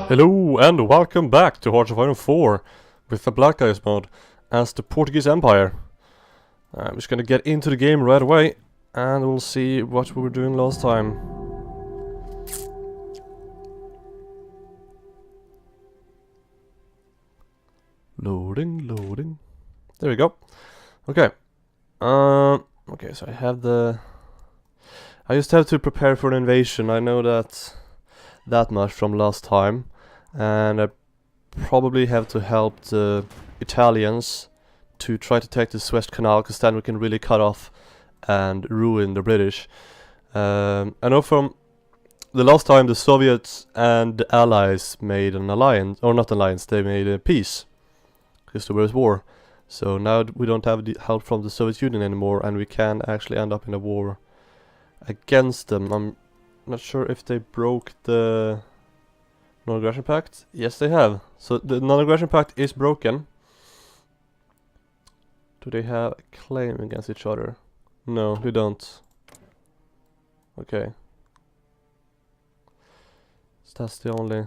Hello and welcome back to hoi4 with the Black Guys mode as the Portuguese Empire. I'm just gonna get into the game right away and we'll see what we were doing last time. Loading. There we go. Okay. Okay, so I just have to prepare for an invasion. I know that much from last time. And I probably have to help the Italians to try to take the Suez Canal, because then we can really cut off and ruin the British. I know from the last time the Soviets and the Allies made an alliance, or not alliance, they made a peace, because there was war. So now we don't have the help from the Soviet Union anymore, and we can actually end up in a war against them. I'm not sure if they broke the Non-Aggression Pact? Yes, they have. So the Non-Aggression Pact is broken. Do they have a claim against each other? No, they don't. Okay. So that's the only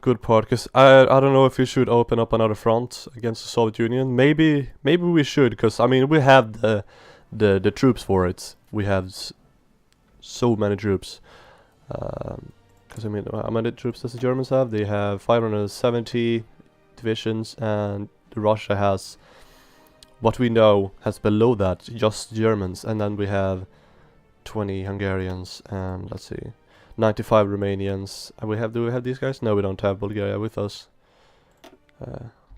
good part, because I don't know if we should open up another front against the Soviet Union. Maybe we should, because I mean we have the troops for it. We have so many troops. Because I mean, how many troops does the Germans have? They have 570 divisions, and Russia has, what we know, has below that just Germans, and then we have 20 Hungarians, and let's see, 95 Romanians. And do we have these guys? No, we don't have Bulgaria with us.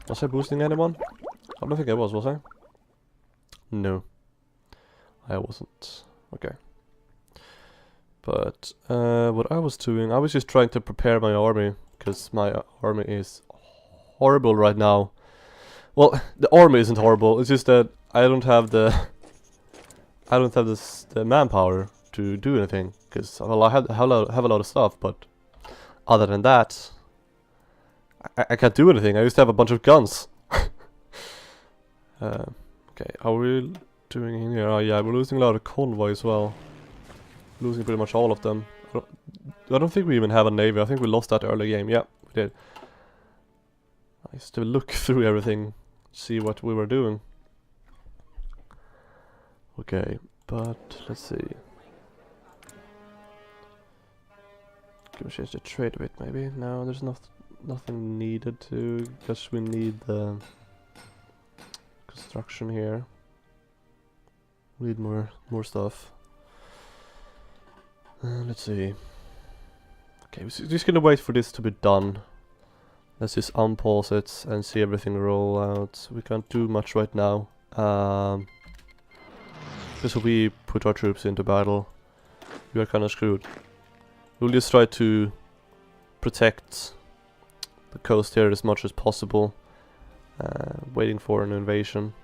Was I boosting anyone? I don't think I was I? No, I wasn't. Okay. But what I was doing, I was just trying to prepare my army, because my army is horrible right now. Well, the army isn't horrible. It's just that I don't have the manpower to do anything. Because well, I have a lot of stuff, but other than that, I can't do anything. I used to have a bunch of guns. Okay, are we doing in here? Oh yeah, we're losing a lot of convoy as well. Losing pretty much all of them. I don't think we even have a navy. I think we lost that early game. Yeah, we did. I used to look through everything, see what we were doing. Okay, but let's see. Can we change the trade a bit maybe? No, there's nothing needed to, because we need the construction here. We need more stuff. Let's see. Okay, we're just gonna wait for this to be done. Let's just unpause it and see everything roll out. We can't do much right now. Because if we put our troops into battle, we are kind of screwed. We'll just try to protect the coast here as much as possible, waiting for an invasion.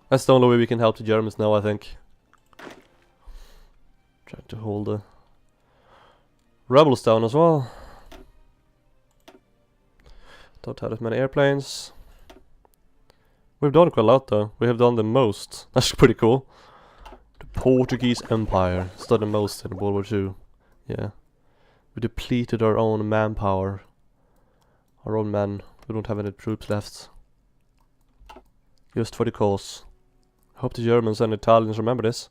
That's the only way we can help the Germans now, I think. Trying to hold the rebels down as well. Don't have as many airplanes. We've done quite a lot though. We have done the most. That's pretty cool. The Portuguese Empire. It's done the most in World War II. Yeah. We depleted our own manpower. Our own men. We don't have any troops left. Just for the cause. I hope the Germans and Italians remember this.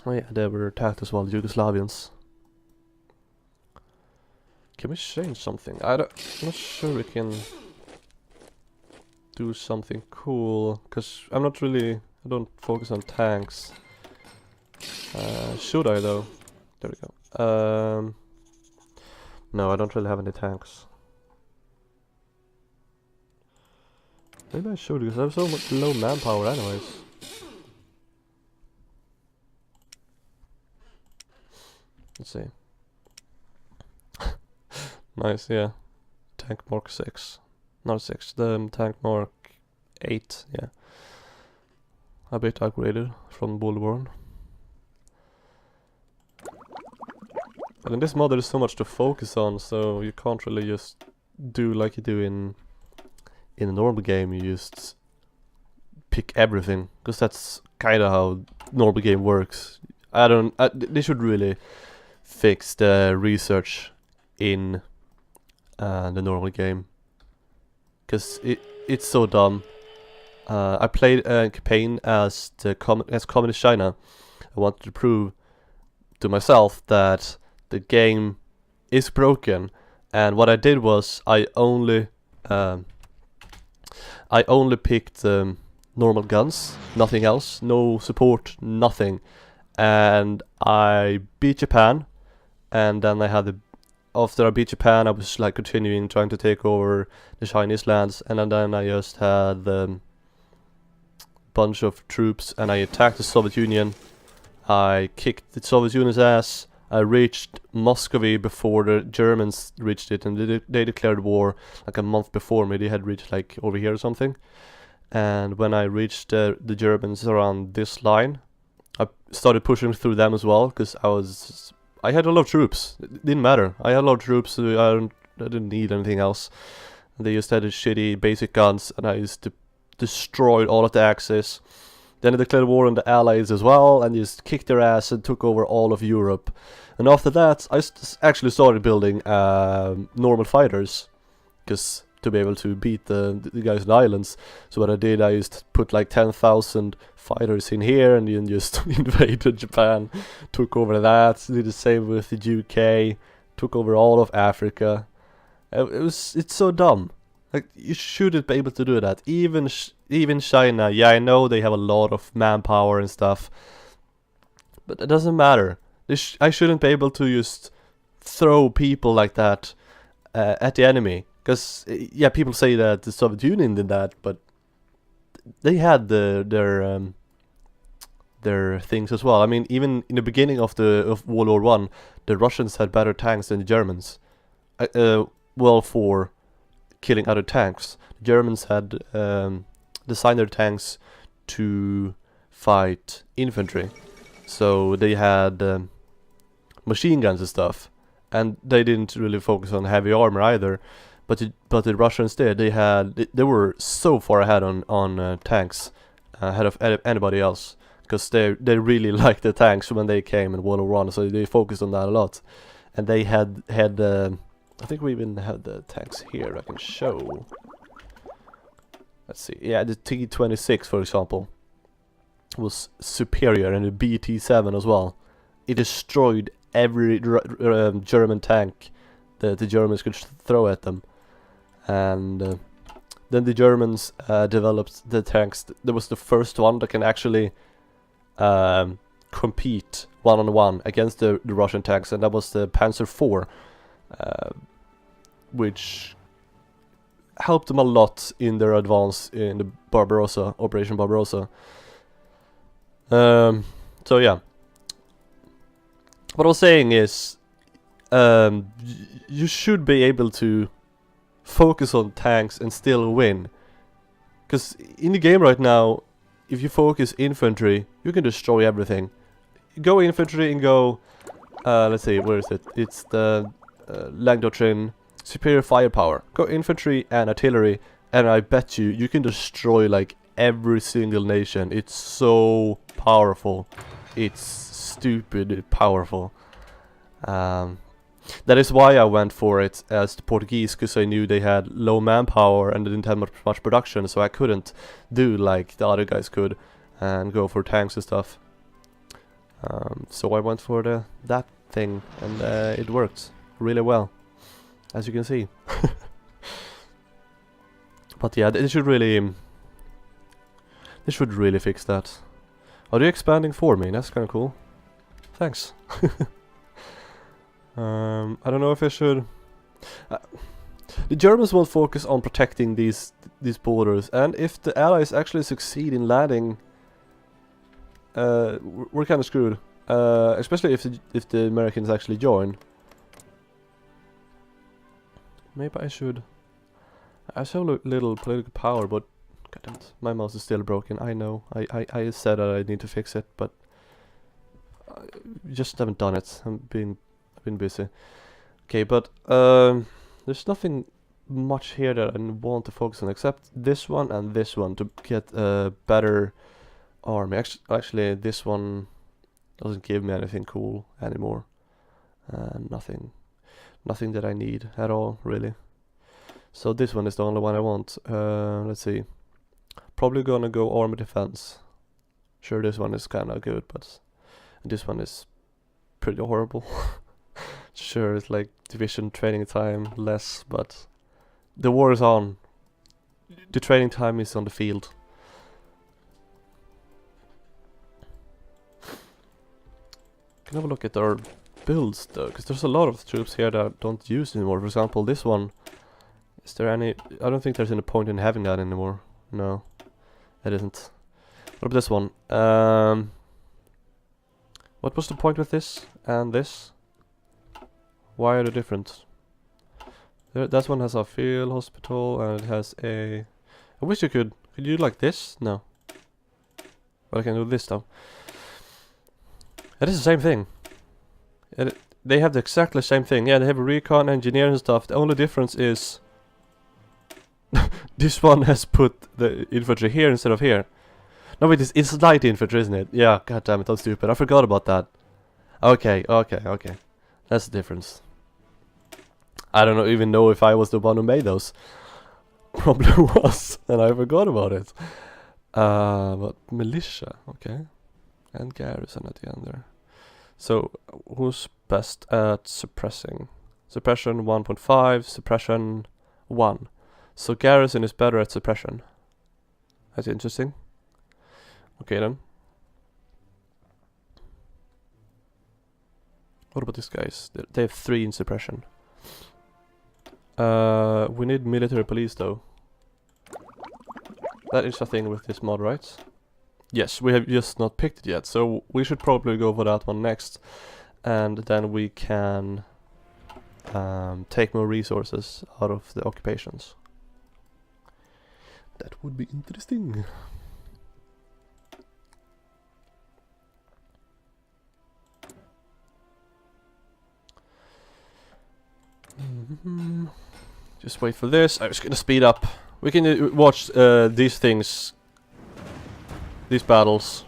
Oh yeah, they were attacked as well, the Yugoslavians. Can we change something? I'm not sure we can do something cool, because I don't focus on tanks. Should I though? There we go. No, I don't really have any tanks. Maybe I should, because I have so much low manpower anyways. Let's see. Nice, yeah. Tank Mark 6. Not 6, the Tank Mark 8, yeah. A bit upgraded from Bullborn. But in this mod there's so much to focus on, so you can't really just do like you do in a normal game. You just pick everything, because that's kind of how normal game works. I don't. They should really fix the research in the normal game, because it's so dumb. I played a campaign as communist China. I wanted to prove to myself that the game is broken, and what I did was I only picked normal guns, nothing else, no support, nothing, and I beat Japan, and then after I beat Japan, I was like continuing trying to take over the Chinese lands, and then I just had bunch of troops, and I attacked the Soviet Union. I kicked the Soviet Union's ass. I reached Muscovy before the Germans reached it, and they declared war like a month before me. They had reached like over here or something. And when I reached the Germans around this line, I started pushing through them as well, because I had a lot of troops. It didn't matter. I had a lot of troops, so I didn't need anything else. They just had shitty basic guns, and I used to destroyed all of the Axis. Then I declared war on the Allies as well, and just kicked their ass and took over all of Europe. And after that, I actually started building normal fighters, because to be able to beat the guys in the islands. So what I did, I just put like 10,000 fighters in here, and then just invaded Japan, took over that. Did the same with the UK, took over all of Africa. It's so dumb. Like, you shouldn't be able to do that. Even China, yeah, I know they have a lot of manpower and stuff, but it doesn't matter. I shouldn't be able to just throw people like that at the enemy. Because, yeah, people say that the Soviet Union did that, but they had their things as well. I mean, even in the beginning of World War One, the Russians had better tanks than the Germans. Well, for killing other tanks. The Germans had designed their tanks to fight infantry, so they had machine guns and stuff, and they didn't really focus on heavy armor either. But the Russians did. They were so far ahead on tanks, ahead of anybody else, because they really liked the tanks when they came in World War One, so they focused on that a lot, and they had I think we even have the tanks here I can show. Let's see. Yeah, the T-26, for example, was superior, and the BT-7 as well. It destroyed every German tank that the Germans could throw at them. And then the Germans developed the tanks. That was the first one that can actually compete one-on-one against the Russian tanks, and that was the Panzer IV. Which helped them a lot in their advance in the Operation Barbarossa. So yeah, what I was saying is, you should be able to focus on tanks and still win. Because in the game right now, if you focus infantry, you can destroy everything. Go infantry and go, let's see, where is it? It's the Lang Doctrine, superior firepower. Go infantry and artillery, and I bet you can destroy like every single nation. It's so powerful. It's stupid powerful. That is why I went for it as the Portuguese, because I knew they had low manpower and they didn't have much production, so I couldn't do like the other guys could and go for tanks and stuff. So I went for that thing, and it worked really well, as you can see. But yeah, they should really fix that. Are they expanding for me? That's kind of cool. Thanks. I don't know if I should. The Germans won't focus on protecting these borders, and if the Allies actually succeed in landing, we're kind of screwed. Especially if the Americans actually join. Maybe I should. I have so little political power, but goddammit, my mouse is still broken. I know. I said that I need to fix it, but I just haven't done it. I've been busy. Okay, but there's nothing much here that I want to focus on except this one and this one to get a better army. Actually, this one Doesn't give me anything cool anymore. Nothing that I need at all, really. So this one is the only one I want. Let's see. Probably gonna go armor defense. Sure, this one is kind of good, but this one is pretty horrible. Sure, it's like division training time less, but the war is on. The training time is on the field. Can have a look at our builds though, because there's a lot of troops here that I don't use anymore. For example, this one. Is there any? I don't think there's any point in having that anymore. No, it isn't. What about this one? What was the point with this and this? Why are they different? That one has a field hospital and it has a... I wish you could you do like this? No. But I can do this though. It is the same thing. They have the exactly same thing. Yeah, they have a recon, engineer and stuff. The only difference is... this one has put the infantry here instead of here. No, wait, it's light infantry, isn't it? Yeah, god damn it, I'm stupid. I forgot about that. Okay. That's the difference. I don't even know if I was the one who made those. Probably was, and I forgot about it. But militia, okay. And garrison at the end there. So, who's best at suppressing? Suppression 1.5, suppression 1. So garrison is better at suppression. That's interesting. Okay then. What about these guys? They have 3 in suppression. We need military police though. That is a thing with this mod, right? Yes, we have just not picked it yet, so we should probably go for that one next. And then we can take more resources out of the occupations. That would be interesting. Just wait for this. I'm just gonna speed up. We can watch these things, these battles,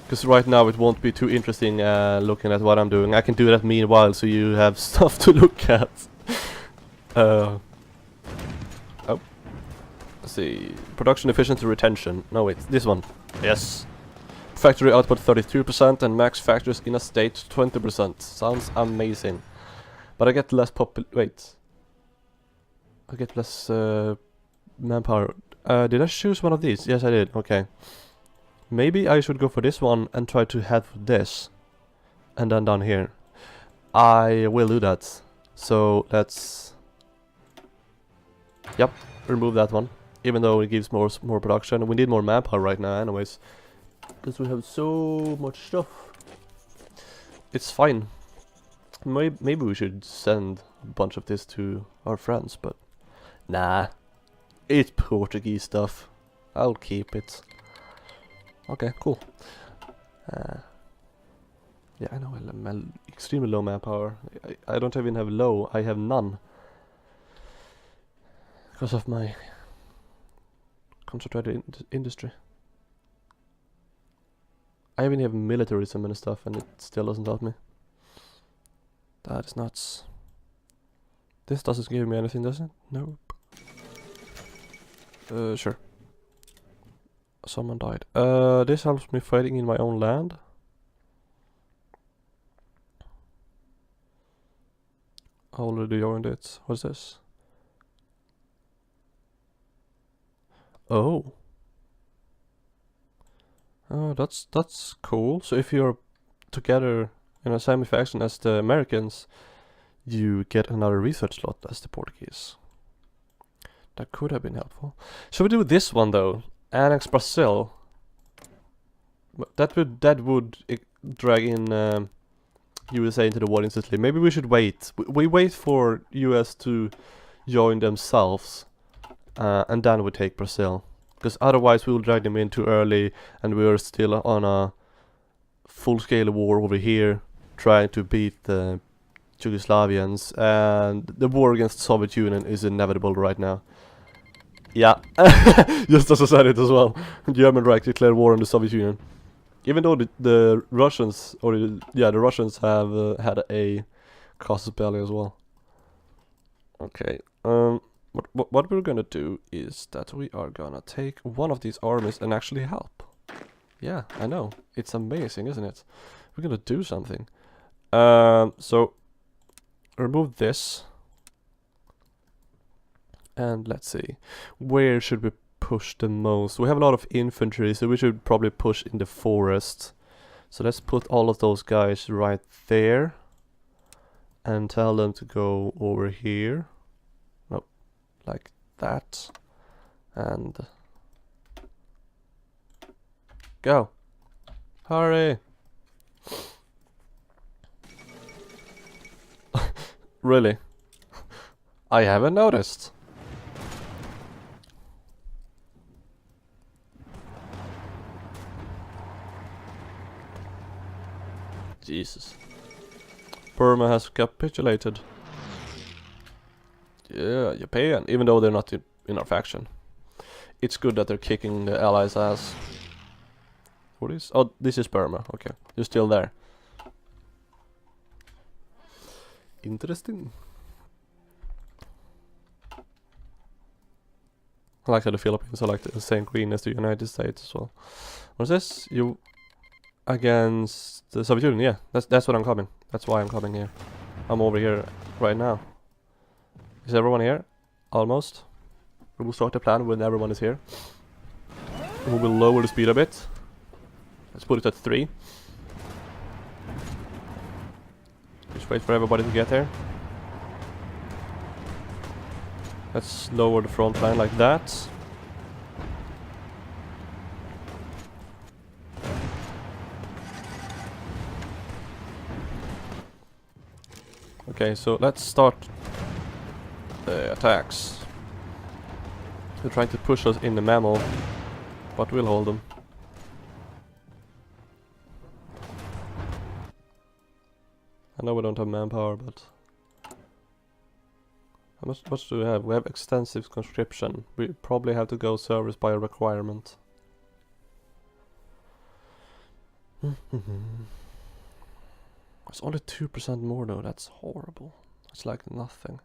because right now it won't be too interesting looking at what I'm doing. I can do that meanwhile, so you have stuff to look at. Oh, let's see. Production efficiency retention. No wait, this one. Yes. Factory output 32% and max factories in a state 20%. Sounds amazing. But I get less wait. I get less manpower. Did I choose one of these? Yes, I did. Okay. Maybe I should go for this one and try to head for this. And then down here. I will do that. So let's... Yep, remove that one. Even though it gives more production. We need more manpower right now anyways. Because we have so much stuff. It's fine. Maybe we should send a bunch of this to our friends, but... Nah. It's Portuguese stuff. I'll keep it. Okay, cool. Yeah, I know I'm extremely low manpower. I don't even have low, I have none. Because of my concentrated industry. I even have militarism and stuff and it still doesn't help me. That is nuts. This doesn't give me anything, does it? Nope. Sure. Someone died. This helps me fighting in my own land. I already joined it. What's this? Oh. Oh, that's cool. So if you're together in a same faction as the Americans, you get another research slot as the Portuguese. That could have been helpful. Should we do this one though? Annex Brazil. That would drag in USA into the war instantly. Maybe we should wait. We wait for US to join themselves, and then we take Brazil. Because otherwise we will drag them in too early, and we are still on a full-scale war over here, trying to beat the Yugoslavians, and the war against the Soviet Union is inevitable right now. Yeah, just as I said it as well. German right declared war on the Soviet Union. Even though the Russians, or the Russians have had a casus belli as well. Okay, what we're gonna do is that we are gonna take one of these armies and actually help. Yeah, I know. It's amazing, isn't it? We're gonna do something. So remove this. And let's see. Where should we push the most? We have a lot of infantry, so we should probably push in the forest. So let's put all of those guys right there. And tell them to go over here. Nope. Like that. And go. Hurry. Really? I haven't noticed. Jesus. Burma has capitulated. Yeah, Japan, even though they're not in our faction. It's good that they're kicking the allies' ass. What is? Oh, this is Burma. Okay, you're still there. Interesting. I like how the Philippines are like the same green as the United States as well. What's this? You against the Soviet Union? Yeah, that's what I'm coming. That's why I'm coming here. I'm over here right now. Is everyone here? Almost. We will start the plan when everyone is here. We will lower the speed a bit. Let's put it at 3. Just wait for everybody to get here. Let's lower the front line like that. Okay, so let's start the attacks. They're trying to push us in the mammal, but we'll hold them. I know we don't have manpower, but how much do we have? We have extensive conscription. We probably have to go service by requirement. It's only 2% more though, that's horrible. It's like nothing.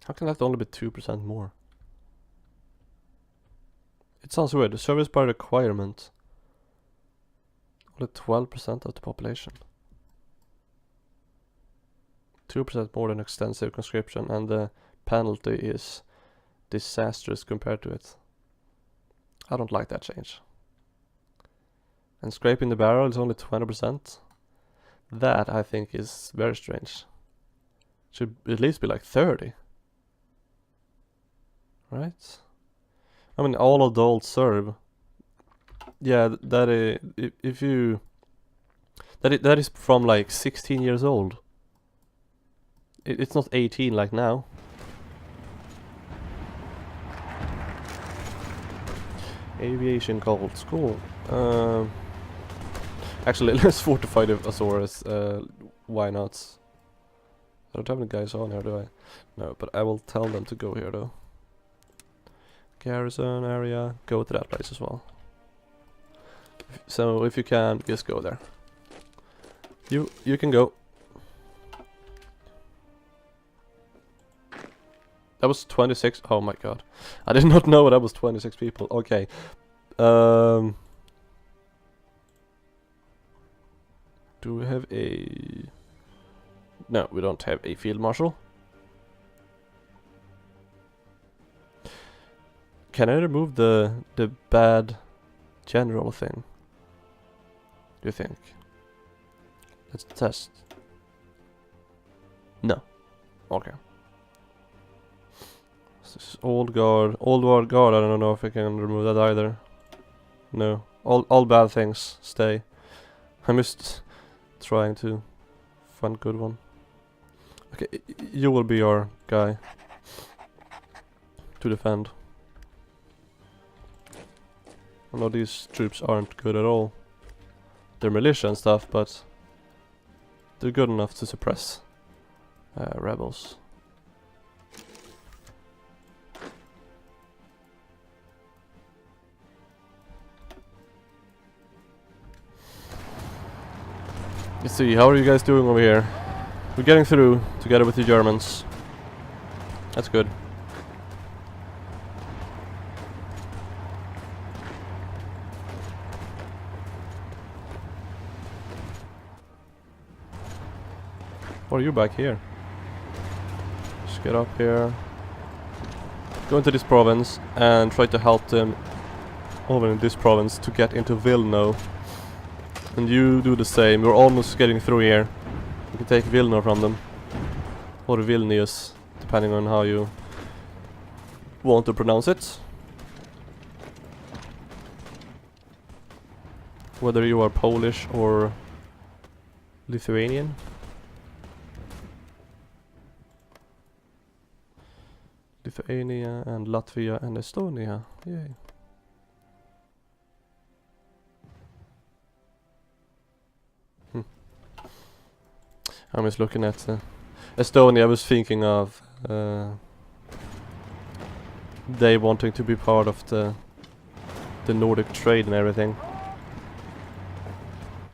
How can that only be 2% more? It sounds weird. The service by requirement. Only 12% of the population. 2% more than extensive conscription, and the penalty is disastrous compared to it. I don't like that change. And scraping the barrel is only 20%. That, I think, is very strange. Should at least be like 30. Right? I mean, all adults serve. Yeah, that is, if you... That is from like 16 years old. It's not 18 like now. Aviation called school. Actually, let's fortify the Azores. Why not? I don't have any guys on here, do I? No, but I will tell them to go here though. Garrison area, go to that place as well. So if you can, just go there. You can go. That was 26. Oh my god. I did not know that was 26 people. Okay. Do we have a... No, we don't have a field marshal. Can I remove the bad general thing? Do you think? Let's test. No. Okay. This is old guard. Old war guard, I don't know if I can remove that either. No. All bad things stay. I'm just trying to find a good one. Okay, you will be our guy to defend. I know these troops aren't good at all. They're militia and stuff, but they're good enough to suppress rebels. Let's see, how are you guys doing over here? We're getting through together with the Germans. That's good. Or are you back here? Just get up here. Go into this province and try to help them over in this province to get into Vilno. And you do the same. We're almost getting through here. We can take Vilno from them. Or Vilnius, depending on how you want to pronounce it. Whether you are Polish or Lithuanian. Lithuania and Latvia and Estonia. Yay. I'm just looking at Estonia. I was thinking of they wanting to be part of the Nordic trade and everything.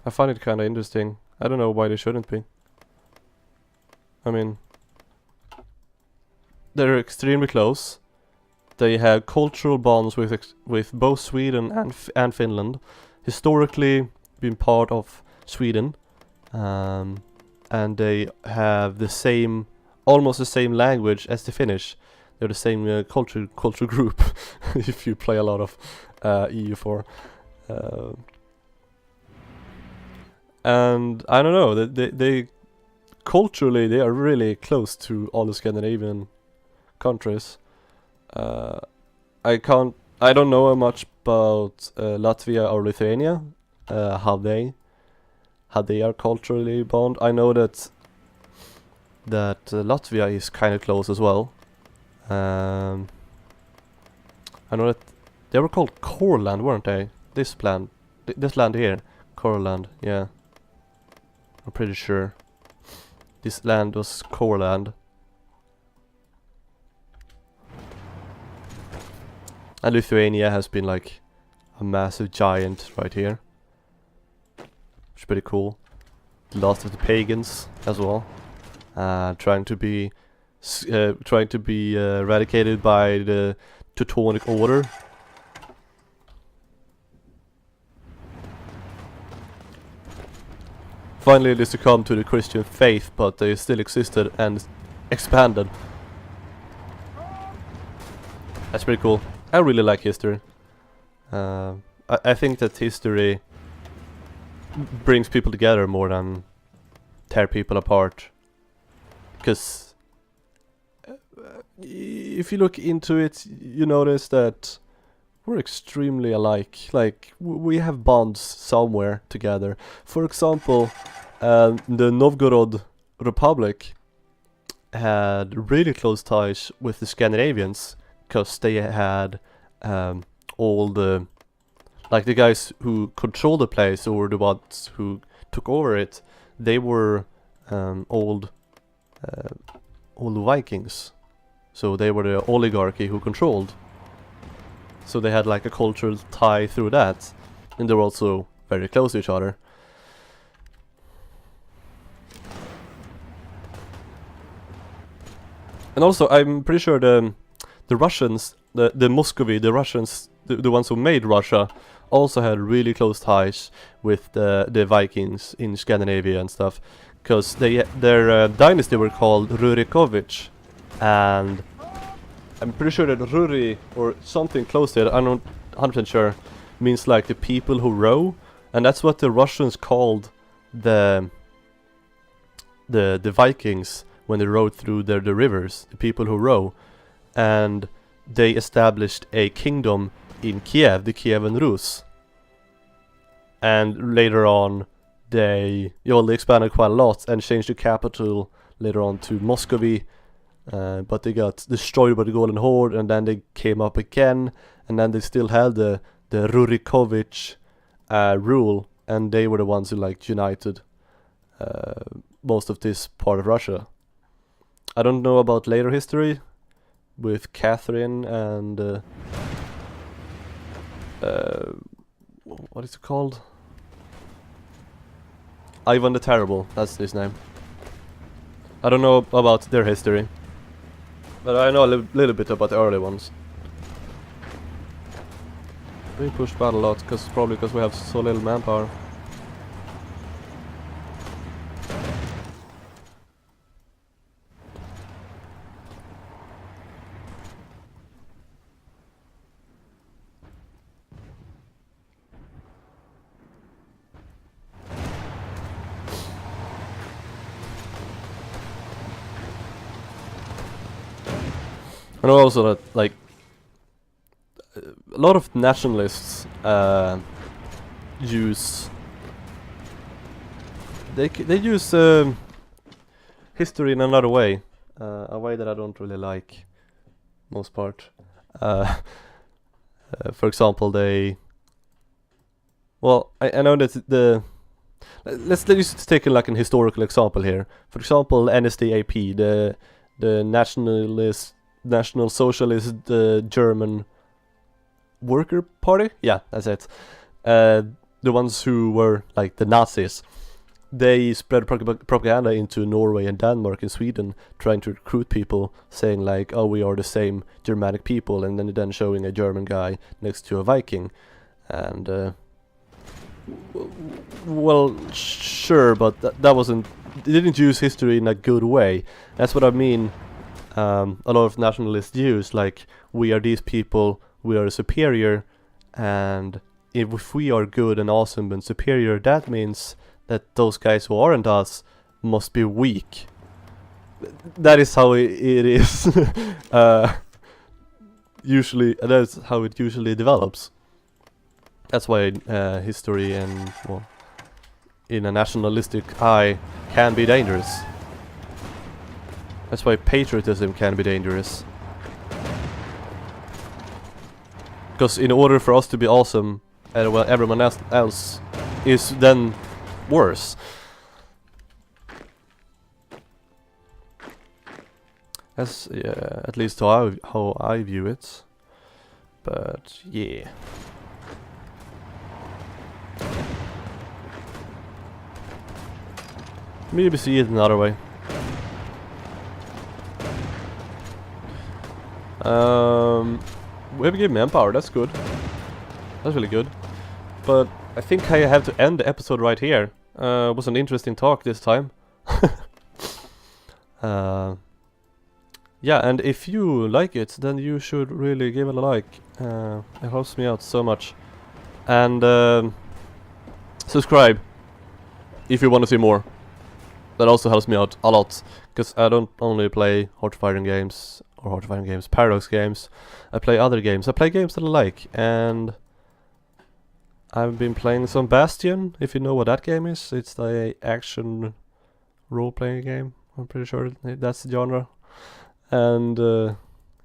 I find it kind of interesting. I don't know why they shouldn't be. I mean, they're extremely close. They have cultural bonds with both Sweden and Finland. Historically, been part of Sweden. And they have the same, almost the same language as the Finnish. They're the same culture group. If you play a lot of EU4, and I don't know. They culturally they are really close to all the Scandinavian countries. I don't know much about Latvia or Lithuania. How they are culturally bound. I know that Latvia is kind of close as well. I know that they were called Courland, weren't they? This land here, Courland. Yeah, I'm pretty sure this land was Courland. And Lithuania has been like a massive giant right here. Which is pretty cool. The last of the pagans as well, trying to be eradicated by the Teutonic Order. Finally, they succumbed to the Christian faith, but they still existed and expanded. That's pretty cool. I really like history. I think that history brings people together more than tear people apart. Because if you look into it, you notice that we're extremely alike. Like, we have bonds somewhere together. For example, the Novgorod Republic had really close ties with the Scandinavians, because they had all the, like, the guys who controlled the place, or the ones who took over it, they were old Vikings. So they were the oligarchy who controlled. So they had like a cultural tie through that, and they were also very close to each other. And also, I'm pretty sure the Russians, the Muscovy, the Russians, the ones who made Russia, also had really close ties with the Vikings in Scandinavia and stuff, because their dynasty were called Rurikovich, and I'm pretty sure that Ruri, or something close to it, I'm not 100% sure, means like the people who row, and that's what the Russians called the Vikings when they rode through the rivers, the people who row. And they established a kingdom in Kiev, the Kievan Rus. And later on, they expanded quite a lot and changed the capital later on to Muscovy. But they got destroyed by the Golden Horde, and then they came up again, and then they still had the Rurikovich rule, and they were the ones who like united most of this part of Russia. I don't know about later history with Catherine and what is it called? Ivan the Terrible, that's his name. I don't know about their history, but I know a little bit about the early ones. We push back a lot, probably because we have so little manpower. And also that, like, a lot of nationalists use they use history in another way, a way that I don't really like, most part. For example, I know that let's just take like an historical example here. For example, NSDAP, the National Socialist German Worker Party? Yeah, that's it. The ones who were like the Nazis. They spread propaganda into Norway and Denmark and Sweden, trying to recruit people, saying like, oh, we are the same Germanic people, and then showing a German guy next to a Viking. And well, sure, but that wasn't... They didn't use history in a good way. That's what I mean. A lot of nationalists use, like, we are these people, we are superior, and if we are good and awesome and superior, that means that those guys who aren't us must be weak. That is how it is. Usually, that's how it usually develops. That's why history and, well, in a nationalistic eye, can be dangerous. That's why patriotism can be dangerous. Because in order for us to be awesome, and well, everyone else is then worse. That's at least how I view it. But yeah. Maybe see it another way. We have a good manpower, that's good. That's really good. But I think I have to end the episode right here. It was an interesting talk this time. Yeah, and if you like it, then you should really give it a like. It helps me out so much. And subscribe if you want to see more. That also helps me out a lot, because I don't only play hoi4 games, or hoi4 games, Paradox games. I play other games. I play games that I like, and I've been playing some Bastion, if you know what that game is. It's the action role-playing game. I'm pretty sure that's the genre. And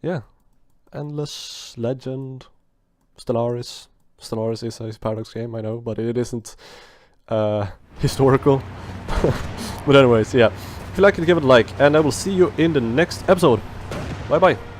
yeah, Endless Legend, Stellaris. Stellaris is a Paradox game, I know, but it isn't historical. But anyways, yeah. If you like it, give it a like, and I will see you in the next episode. Bye bye.